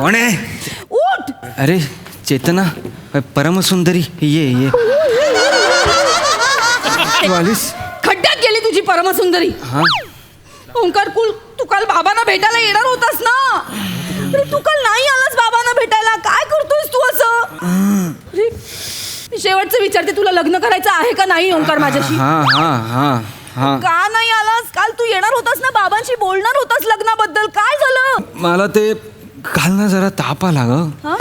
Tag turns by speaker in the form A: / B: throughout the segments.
A: कोण आहे?
B: उठ.
A: अरे चेतना, परमसुंदरी, ये तू आलीस?
B: खड्ड्यात गेली तुझी परमसुंदरी.
A: हा,
B: ओंकार कुल, तू काल बाबांना भेटायला येणार होतास ना? अरे तू काल नाही आलास बाबांना भेटायला. काय करतोयस तू असं? अरे, मी शेवटचं विचारते, तुला लग्न करायचं आहे का नाही ओंकार माझ्याशी?
A: हा हा हा हा.
B: का नाही आलास? काल तू येणार होतास ना, बाबांशी बोलणार होतास लग्नाबद्दल. काय झालं?
A: मला ते काल ना जरा ताप आला ग.
B: हा?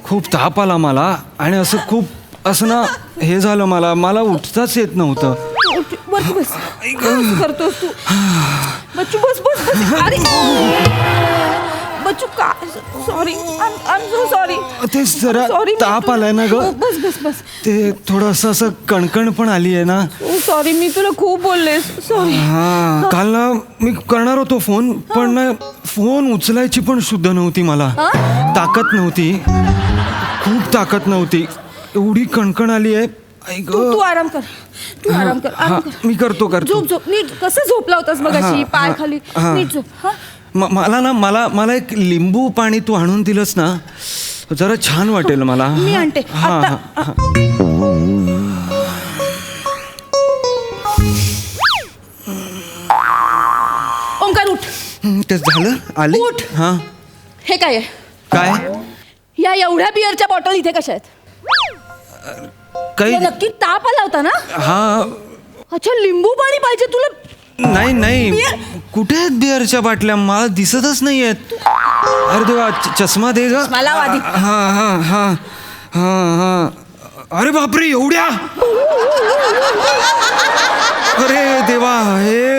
A: खूप ताप आला मला आणि असं खूप असं ना हे झालं, मला उठताच येत नव्हतं.
B: उठ, बस बस. काय करतोस तू? बच्चू बस बस बस. अरे बच्चू का? Sorry, I am so sorry.
A: तेच जरा
B: Sorry,
A: ताप आलाय ना ग.
B: बस बस बस.
A: ते थोडंसं असं कणकण पण आली आहे ना.
B: सॉरी, मी तुला खूप बोललेस. सॉरी.
A: हा, काल ना मी करणार होतो फोन, पण ना फोन उचलायची पण शुद्ध नव्हती मला. ताकद नव्हती, खूप ताकद नव्हती. एवढी कणकण आली आहे.
B: तू आराम कर. तू आराम कर. आराम कर.
A: मी करतो.
B: झोप झोप नीट. कसं झोपला होतास मगाशी पाय खाली? नीट झोप. हा.
A: मला एक लिंबू पाणी तू आणून दिलंस ना, जरा छान वाटेल मला.
B: मी आणते.
A: हा.
B: ओंकार उठ.
A: ते झालं आले.
B: उठ.
A: हा,
B: हे काय आहे?
A: काय
B: या एवढ्या बिअरच्या बॉटल इथे कशा आहेत?
A: काही
B: तुला नक्की ताप आला होता ना?
A: हा.
B: अच्छा, लिंबू पाणी पाहिजे तुला?
A: नाही
B: बिअर?
A: कुठे आहेत बिअरच्या बाटल्या? मला दिसतच नाही आहेत. अरे देवा, चष्मा दे ग.
B: मला वादी.
A: हा हा हा हा हा. अरे बापरे, एवढ्या? अरे देवा, हे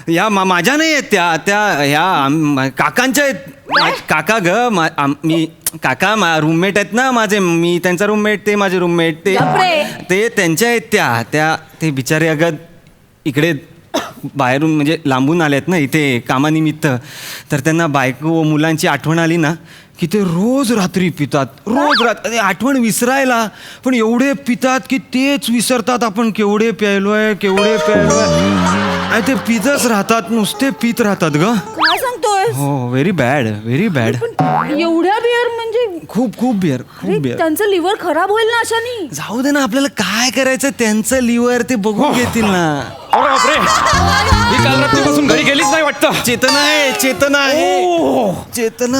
A: ह्या माझ्या नाही आहेत त्या ह्या काकांच्या आहेत. काका ग, मी काका रूममेट आहेत ना माझे. मी त्यांचा रूममेट, ते माझे रूममेट. ते त्यांच्या आहेत त्या ते बिचारे अगं इकडे बाहेरून म्हणजे लांबून आले आहेत ना इथे कामानिमित्त. तर त्यांना बायको मुलांची आठवण आली ना की ते रोज रात्री पितात. रोज रात्री आठवण विसरायला, पण एवढे पितात की तेच विसरतात आपण केवढे प्यायलोय. आणि ते पितच राहतात, नुसते पित राहतात ग.
B: काय सांगतोय?
A: हो, व्हेरी बॅड.
B: एवढ्या बिअर म्हणजे?
A: खूप बिअर.
B: त्यांचं लिव्हर खराब होईल ना अशानी.
A: जाऊ दे ना, आपल्याला काय करायचं त्यांचं लिव्हर, ते बघून घेतील ना.
C: अरे बापरे, ही काल रात्रीपासून घरी गेलीच नाही वाटतं.
A: चेतना आहे.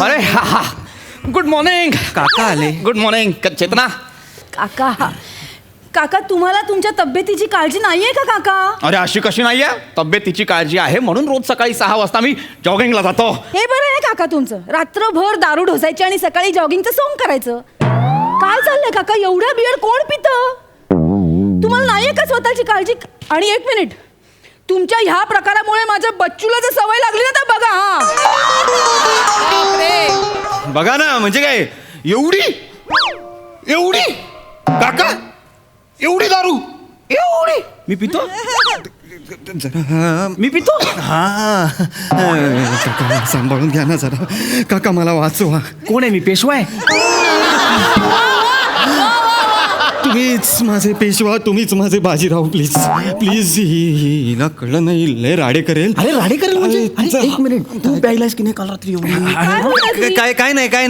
C: अरे हा. गुड मॉर्निंग
A: काका आले.
C: गुड मॉर्निंग चेतना.
B: काका तुम्हाला तुमच्या तब्येतीची काळजी नाहीये का काका?
C: अरे अशी कशी नाहीये? तब्येतीची काळजी आहे म्हणून रोज सकाळी 6 वाजता मी जॉगिंगला जातो.
B: हे बरं आहे काका तुमचं. रात्रभर दारू ढोसायची आणि सकाळी जॉगिंगचं सोंग करायचं. काय चाललंय काका? एवढ्या बिअर कोण पितं? तुम्हाला नाहीये का स्वतःची काळजी? आणि एक मिनिट, तुमच्या ह्या प्रकारामुळे माझ्या बच्चूला जर सवय लागली ना तर बघा.
C: बघा ना, म्हणजे काय एवढी काका, एवढी दारू एवढी मी पितो.
A: हा, काका सांभाळून घ्या ना जरा. काका मला वाचवा.
C: कोण आहे? मी पेशवा आहे.
A: तुम्हीच माझे पेशवा, तुम्हीच माझे बाजीराव. प्लीज हिला कळलं नाही, लय राडे करेल.
C: अरे राडे करेल म्हणजे? एक मिनिट, तू प्यायलास की नाही काल रात्री एवढी?
A: काय नाही काय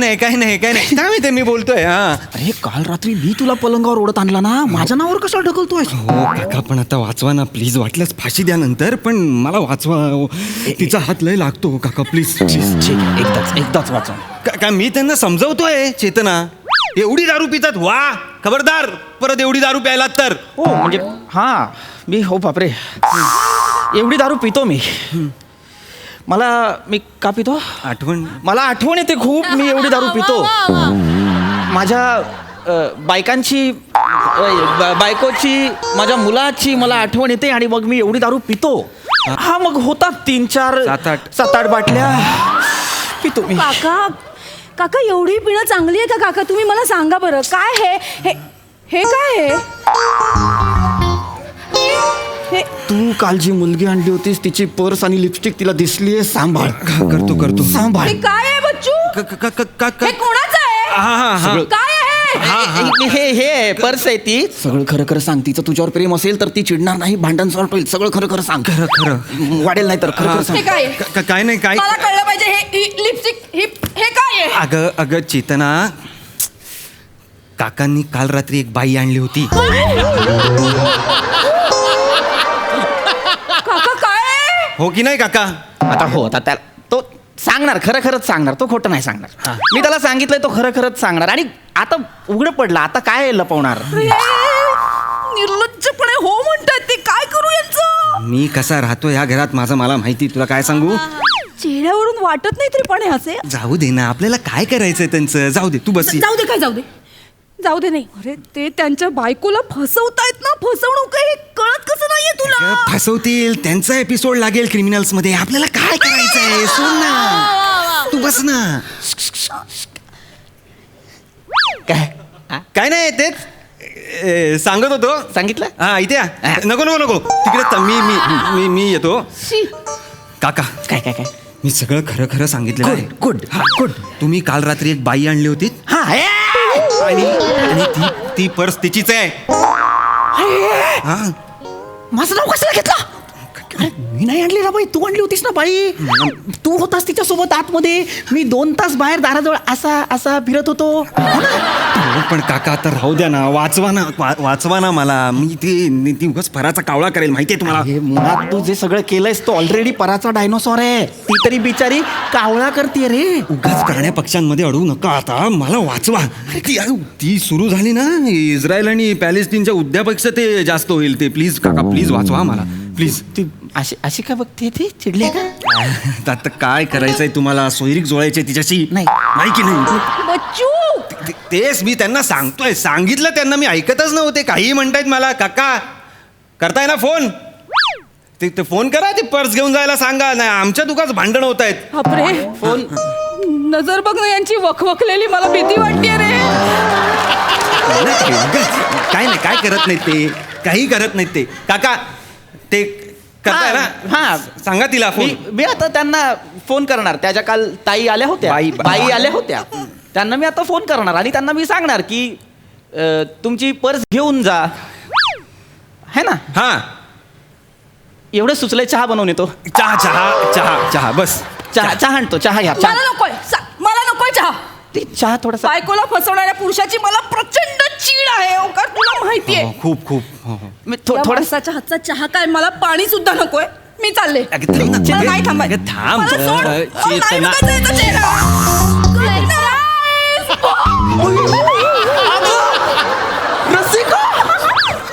A: माहिती मी बोलतोय. हा,
C: अरे काल रात्री मी तुला पलंगावर ओढत आणला ना, माझ्या नावावर कशाला ढकलतोय?
A: हो काका, पण आता वाचवा ना प्लीज. वाटल्यास फाशी द्या नंतर, पण मला वाचवा. तिचा हात लय लागतो काका, प्लीज.
C: एकदाच वाचा.
A: काय मी त्यांना समजवतोय. चेतना, एवढी दारू पितात, वा खबरदार परत एवढी दारू प्यायलात तर.
C: हो म्हणजे हा, मी हो बापरे, एवढी दारू पितो मी. मी का पितो? मला आठवण येते खूप. मी एवढी दारू पितो. माझ्या बायकोची, माझ्या मुलाची मला आठवण येते आणि मग मी एवढी दारू पितो. हा, मग होतात 3, 4, 7, 8 बाटल्या पितो मी.
B: काका एवढी पिणं चांगली आहे का काका? तुम्ही मला सांगा बरं. काय हे काय हे?
C: तू काल जी मुलगी आणली होतीस तिची पर्स आणि लिपस्टिक तिला दिसलीये. सांभाळ.
A: करतो
C: सांभाळ.
B: हे काय आहे बच्चू? हे कोणाचं आहे? काय आहे?
C: हे पर्स आहे ती. सगळं खरं सांग. तिचं तुझ्यावर प्रेम असेल तर ती चिडणार नाही, भांडण सॉल्व होईल. सगळं खरं सांग.
A: खरं
C: वाढेल नाही तर खरं सांग.
B: काय नाही, काय मला कळलं पाहिजे. हे लिपस्टिक, ही
A: अगं अगं चेतना, काकांनी काल रात्री एक बाई आणली होती.
B: काका काय
A: हो की नाही काका?
C: आता हो, आता त्या तो सांगणार, खरं खरंच सांगणार, तो खोटं नाही सांगणार. मी त्याला सांगितलंय, तो खरं खरंच सांगणार. आणि आता उघडं पडलं, आता काय लपवणार?
B: निर्लज्जपणे हो म्हणतात ते, काय करू यांचं?
A: मी कसा राहतो ह्या घरात माझं मला माहिती. तुला काय सांगू?
B: चेहऱ्यावरून वाटत नाही तरी पण हे असे.
A: जाऊ दे ना, आपल्याला काय करायचंय त्यांचं. जाऊ दे, तू बस.
B: जाऊ दे, काय जाऊ दे? जाऊ दे नाही. अरे ते त्यांच्या बायकोला फसवतायत ना. फसवणूक आहे हे कळत कसं नाहीये तुला?
A: फसवतील, त्यांचा एपिसोड लागेल क्रिमिनल्स मध्ये. आपल्याला काय करायचंय? सोड ना, तू बस ना.
C: काय
A: काय नाही तेच सांगत होतो.
C: सांगितलं?
A: हा इथे या. नको नको नको तिकडे मी मी मी मी येतो.
B: शी.
A: काका
C: काय काय काय
A: मी सगळं खरं खरं सांगितलं आहे.
C: Good good.
A: तुम्ही काल रात्री एक बाई आणली होती
C: हा
A: आणि आणि ती पर्स तिचीच आहे. हा
C: माझं नाव कशाला घेतलं? अरे, मी नाही आणली ना बाई, तू आणली होतीस ना बाई. तू होतास तिच्यासोबत आतमध्ये. मी 2 तास बाहेर दाराजवळ असा असा फिरत होतो. हो ना?
A: पण काका आता राहू द्या ना. वाचवा ना मला. मी ती उगाच फराचा कावळा करेल माहितीये तुम्हाला.
C: हे मुळात तू जे सगळं केलंयस तो ऑलरेडी पराचा डायनोसॉर आहे. ती तरी बिचारी कावळा करते रे.
A: उगाच प्राण्या पक्ष्यांमध्ये अडवू नका. आता मला वाचवा. ती सुरू झाली ना, इस्रायल आणि पॅलेस्टीनच्या उद्यापेक्षा ते जास्त होईल. ते प्लीज काका, प्लीज वाचवा मला प्लीज.
C: ती अशी अशी का बघते ती? चिडली का?
A: आता काय करायचंय तुम्हाला? सोयरीक जोडायचंय तिच्याशी?
C: नाही.
A: नाही की नाही?
B: बच्चू
A: तेच मी त्यांना सांगतोय. सांगितलं त्यांना, मी ऐकतच नव्हते. काही म्हणतायत मला. काका करताय ना फोन? ते फोन करा. ते पर्स घेऊन जायला सांगा. नाही आमच्या दुकाच भांडण होत आहेत.
B: बापरे.
C: फोन
B: नजर बघ ना यांची वखवखलेली. मला भीती वाटते रे.
A: काय नाही, काय करत नाहीत ते. काही करत नाहीत ते. काका ते करताय ना?
C: हा.
A: सांगा तिला फोन.
C: मी आता त्यांना फोन करणार. त्याच्या काल ताई आल्या होत्या, बाई आल्या होत्या. त्यांना मी आता फोन करणार आणि त्यांना मी सांगणार की तुमची पर्स घेऊन जा, है ना?
A: हा
C: एवढं सुचलंय. चहा बनवून येतो.
A: चहा चहा चहा चहा बस.
C: चहा आणतो. चहा घ्या.
B: मला नकोय. मला नकोय चहा.
C: चहा थोडासा.
B: बायकोला फसवणाऱ्या पुरुषाची मला प्रचंड चीड आहे. ओंकार तुला माहितीये.
A: खूप खूप.
C: मी
B: या
C: थोडा
B: माणसाच्या हातचा चहा काय, मला पाणी सुद्धा नकोय. मी चालले.
A: अगं, थांब ना.
B: मला नाही थांबायचं.
A: अगं, थांब.
B: मला सोड. मला नाही
A: चेतना.
B: बघायचं याचा चेहरा.
C: रसिका,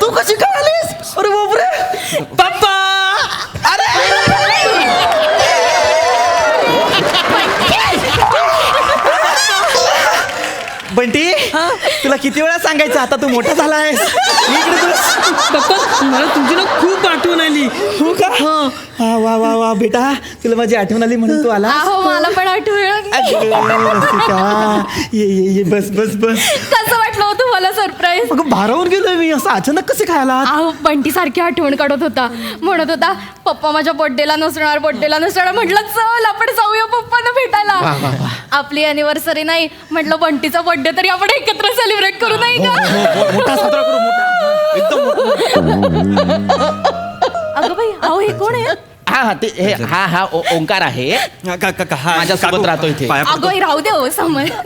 C: तू कशी काय आलीस? अरे बापरे. पप्पा. अरे बंटी, तुला किती वेळा सांगायचं? आता तू मोठा झालायस.
D: मला तुझी ना खूप आठवण आली.
C: हो का? हा वा वा वा बेटा, तुला माझी आठवण आली म्हणून तू आला.
E: हो मला पण आठवलं.
C: रसिका, ये बस बस बस.
E: कसं वाटलं होतं मला सरप्राईज?
C: अगं भारावून गेलोय मी. असं अचानक कसे काय आला?
E: अहो बंटी सारखी आठवण काढत होता. म्हणत होता पप्पा माझ्या बर्थडेला नसणार. म्हटलं चल आपण जाऊया पप्पांना भेटायला. आपली अॅनिव्हर्सरी नाही म्हटलं, बंटीचा बर्थडे तरी आपण एकत्र सेलिब्रेट करू नाही का?
C: मोठा साजरा करू. मोठा एकदम.
E: अगं बाई, अहो हे कोण आहे?
C: हा ते हा ओंकार आहे. माझ्यासोबत राहतो इथे.
E: अगं हे राहू दे हो.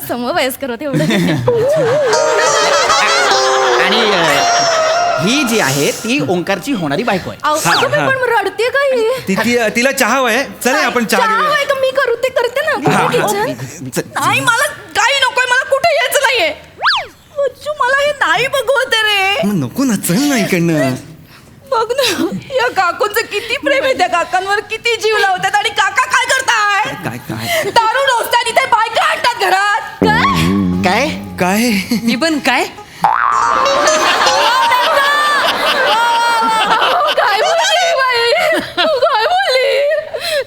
E: समवयस्कर होते एवढं.
C: आणि ही जी आहे ती ओंकारची होणारी बायको आहे.
E: अहो, अगं बाई, पण रडते काही.
A: तिला चहा हवाय. चल आपण चहा घेऊया.
E: आहे का? मी करू ते करते ना. किचन.
B: नाही मला काही नकोय. मला कुठे यायचं नाहीये. बच्चू मला हे नाही बघवते रे.
A: मग नको ना, चल ना इकडनं.
B: बघ ना या काकूंचं किती प्रेम आहे. त्या काकांवर किती जीव लावतात. आणि काका काय करताय?
A: काय काय
B: दारू ढोसतात इथे. बायका आणतात घरात.
C: काय
A: काय
D: मी पण काय
E: काय बोलली बाई? काय बोलली?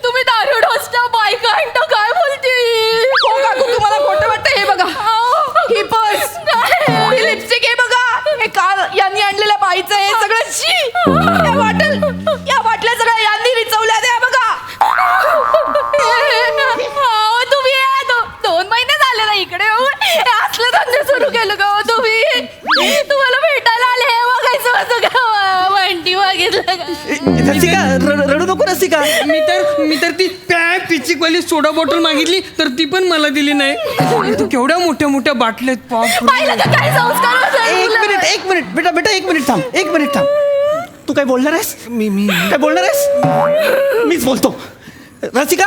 E: तुम्ही दारू ढोसता, बायका आणता, काय बोलती?
B: हो काकू, तुम्हाला खोटं वाटतं? हे बघा, ही पर्स, ही लिपस्टिक, हे बघा, हे काल यांनी आणलेल्या बाईचं हे सगळं शी. या बाटल्या सगळ्या यांनी रिचवल्या. हे बघा.
E: अहो, तुम्ही 2 महिने झाले ना इकडे येऊन. हे असलं धंदे सुरू केलं का हो तुम्ही? तुम्हाला भेटायला आले हे बघायचं होतं का? बंटी बघितलं का?
C: रसिका, रडू नको रसिका.
D: मी तर ती पिचिकवाली सोडा बॉटल मागितली तर ती पण मला दिली नाही. तू केवढ्या मोठ्या मोठ्या बाटल्यात बाप.
E: पाहिलं का काय संस्कार होतात मुलावर?
C: एक मिनिट बेटा एक मिनिट थांब. तू काय बोलणार आहेस?
A: मी
C: काय बोलणार आहेस? मीच बोलतो. रसिका,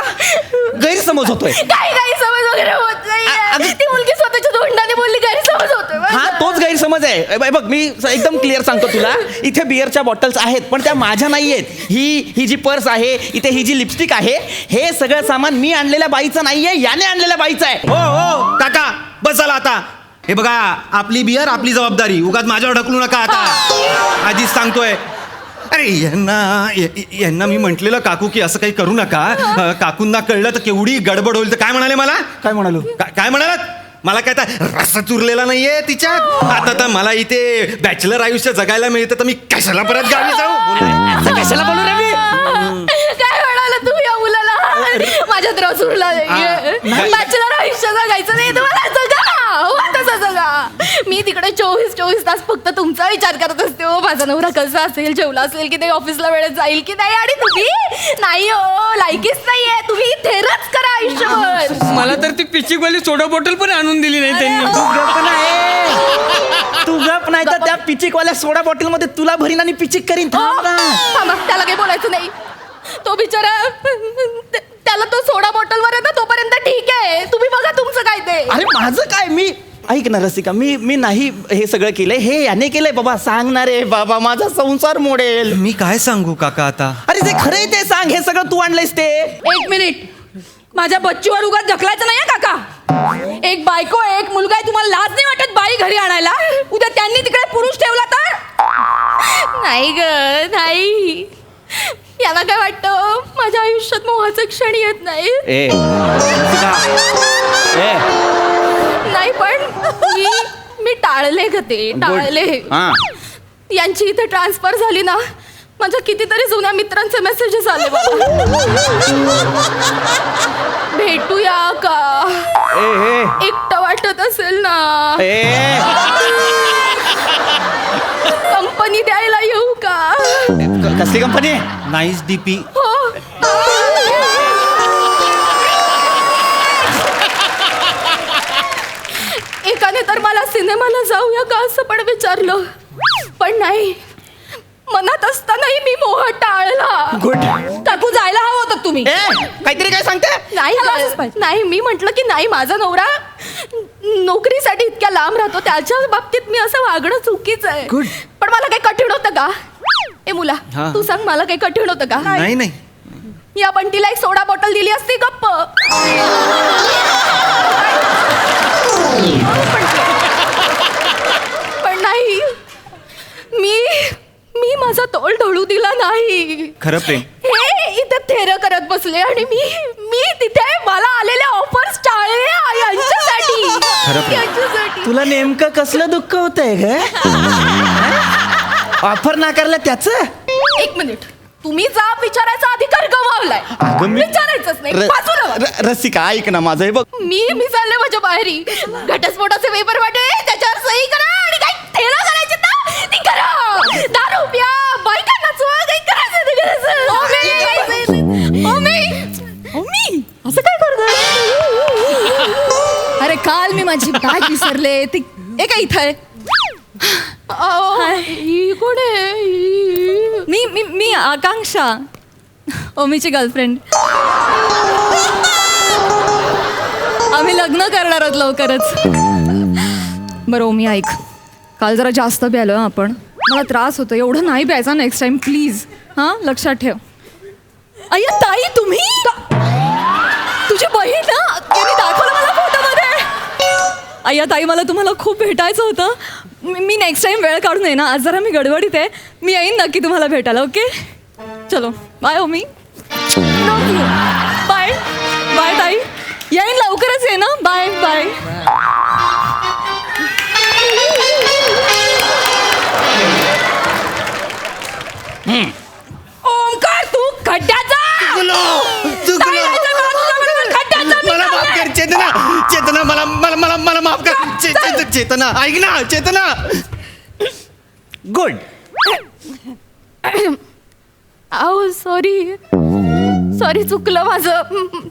C: गैरसमज होतोय.
E: काय गैरसमज वगैरे होत नाही. ती मुलगी स्वतःच्या तोंडाने बोलली गैरसमज होतोय.
C: हा तोच गैरसमज आहे. बघ मी एकदम क्लिअर सांगतो तुला. इथे बिअरच्या बॉटल्स आहेत पण त्या माझ्या नाही आहेत. ही जी पर्स आहे, इथे ही जी लिपस्टिक आहे, हे सगळं सामान मी आणलेल्या बाईचं नाहीये, याने आणलेल्या बाईचं आहे.
A: हो काका बस झाला आता. हे बघा, आपली बियर आपली जबाबदारी, उगाच माझ्यावर ढकलू नका आता. आधीच सांगतोय. अरे यांना मी म्हटलेलं काकू की असं काही करू नका. काकूंना कळलं तर केवढी गडबड होईल. तर काय म्हणाले मला?
C: काय म्हणालो?
A: काय म्हणालात? मला काय तर रसच उरलेला नाहीये तिच्यात. आता तर मला इथे बॅचलर आयुष्य जगायला मिळतं तर मी कशाला परत गावी जाऊ?
C: कशाला बोलू रे मी?
E: काय म्हणाला तुम्ही या मुलाला? माझ्यात रस उरला नाहीये. बॅचलर आयुष्य जगायचं नाही तुम्हाला. जगा हो, तसं जगा. मी तिकडे 24 तास फक्त तुमचा विचार करत असते. हो माझा नवरा कसा असेल, जेवला असेल की नाही, ऑफिसला वेळेत जाईल की नाही. आणि तुम्ही नाही हो, लायकीच नाहीये. तुम्ही थेरच करा आयुष्यभर.
D: मला तर ती पिचिकवाली सोडा बॉटल पण आणून दिली नाही त्यांनी.
C: तू गप नाही तर त्या पिचिकवाल्या सोडा बॉटल मध्ये तुला भरीन आणि पिचिक करीन.
E: थांबा, त्याला काही बोलायचं नाही. तो बिचारा, त्याला तो सोडा बॉटलवर आहे ना, तोपर्यंत ठीक आहे. तुम्ही बघा तुमचं काय ते.
C: अरे माझं काय? मी ऐक ना रसिका, मी नाही हे सगळं केलंय. हे याने केलंय बाबा. सांगणार आहे बाबा, माझा संसार मोडेल.
A: मी काय सांगू काका आता?
C: अरे जे खरंय ते सांग. हे सगळं तू आणलंयस ते.
B: एक मिनिट, माझ्या बच्चूवर उगाच ढकलायचं नाही काका. एक बायको एक मुलगा आहे, तुम्हाला लाज नाही वाटत बाई घरी आणायला? उद्या त्यांनी तिकडे पुरुष ठेवला तर?
E: नाही ग, नाही. याला काय वाटतं माझ्या आयुष्यात मोहाचे क्षण येत नाही. नाही पण मी टाळले ग ते, टाळले. यांची इथे ट्रान्सफर झाली ना, माझ्या कितीतरी जुन्या मित्रांचे मेसेजेस आले मला. भेटूया का? एकटं वाटत असेल ना, कंपनी द्यायला येऊ का?
C: कसली कंपनी?
A: Nice DP.
E: हो. एकाने तर मला सिनेमाला जाऊया का असं पण विचारलं, पण नाही. मनात असतानाही मी मोह टाळला.
C: गुड.
B: काकू जायला हवं होतं तुम्ही.
C: काहीतरी काय सांगते?
E: नाही मी म्हटलं की नाही, माझा नवरा नोकरीसाठी इतक्या लांब राहतो, त्याच्या बाबतीत मी असं वागणं चुकीचं आहे.
C: Good.
E: पण मला काही कठीण होतं का? ए मुला,
A: हा.
E: तू सांग, मला काही कठीण होतं का?
A: नाही
E: या बंटीला एक सोडा बॉटल दिली असती गप्प. पण नाही, मी माझा तोल ढळू दिला नाही.
A: खरं प्रेम.
E: हे इथे थेर करत बसले आणि मी तिथे मला आलेल्या ऑफर्स टाळल्या यांच्यासाठी.
C: तुला नेमकं कसलं दुःख होतंय ग? ऑफर नाकारला त्याचं?
E: एक मिनिट, तुम्ही जाब विचारायचा अधिकार गमावलाय. विचारायचंच नाही. बाजूला व्हा.
C: रसिका ऐक ना माझं. हे बघ,
E: मी चालले माझ्या बाहेरी. घटस्फोटाचे पेपर वाटे, त्याच्यावर सही करा आणि काही थेला करायचे ना ती करा. दारू प्या, बायका नाचवा, काही करायचं ते करायचं.
B: मी असं काय करतोय? अरे काल मी माझी बॅग विसरले. ती एक इथं आहे.
E: ही कोण आहे?
B: मी आकांक्षा, ओमीची गर्लफ्रेंड. आम्ही लग्न करणार आहोत लवकरच. बरं ओमी ऐक, काल जरा जास्त प्यालो आपण. मला त्रास होतो. एवढं नाही प्यायचा नेक्स्ट टाइम प्लीज. हां लक्षात ठेव. अय्या ताई, तुम्ही तुझी बहीण ना, त्यांनी दाखवलं मला फोटोमध्ये. अय्या ताई, मला तुम्हाला खूप भेटायचं होतं. मी नेक्स्ट टाइम वेळ काढून येईन. आज जरा मी गडबडीत आहे. मी येईन नक्की तुम्हाला भेटायला. ओके चलो बाय ओमी. बाय बाय ताई, येईन लवकरच ये ना. Bye bye. ओमकार, तू खड्ड्यात जा.
A: मला माफ कर चेतना. चेतना मला माफ कर. चेतना ऐक ना. चेतना.
C: गुड.
E: आओ सॉरी सॉरी चुकलं माझं.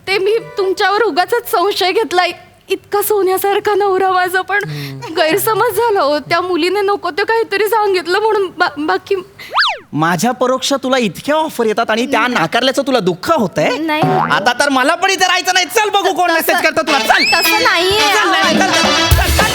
E: ते मी तुमच्यावर उगाच संशय घेतलाय. इतका सोन्यासारखा नवरा माझा, पण गैरसमज झाला हो. त्या मुलीने नको ते काहीतरी सांगितलं म्हणून बाकी
C: माझ्या परोक्ष तुला इतक्या ऑफर येतात आणि त्या नाकारल्याचं तुला दुःख होतंय.
E: नाही.
C: आता तर मला पण इथे राहायचं नाही. चल बघू कोण मेसेज करतं तुला. चल
E: तसं नाहीये.
C: चल, चल, चल, चल, चल.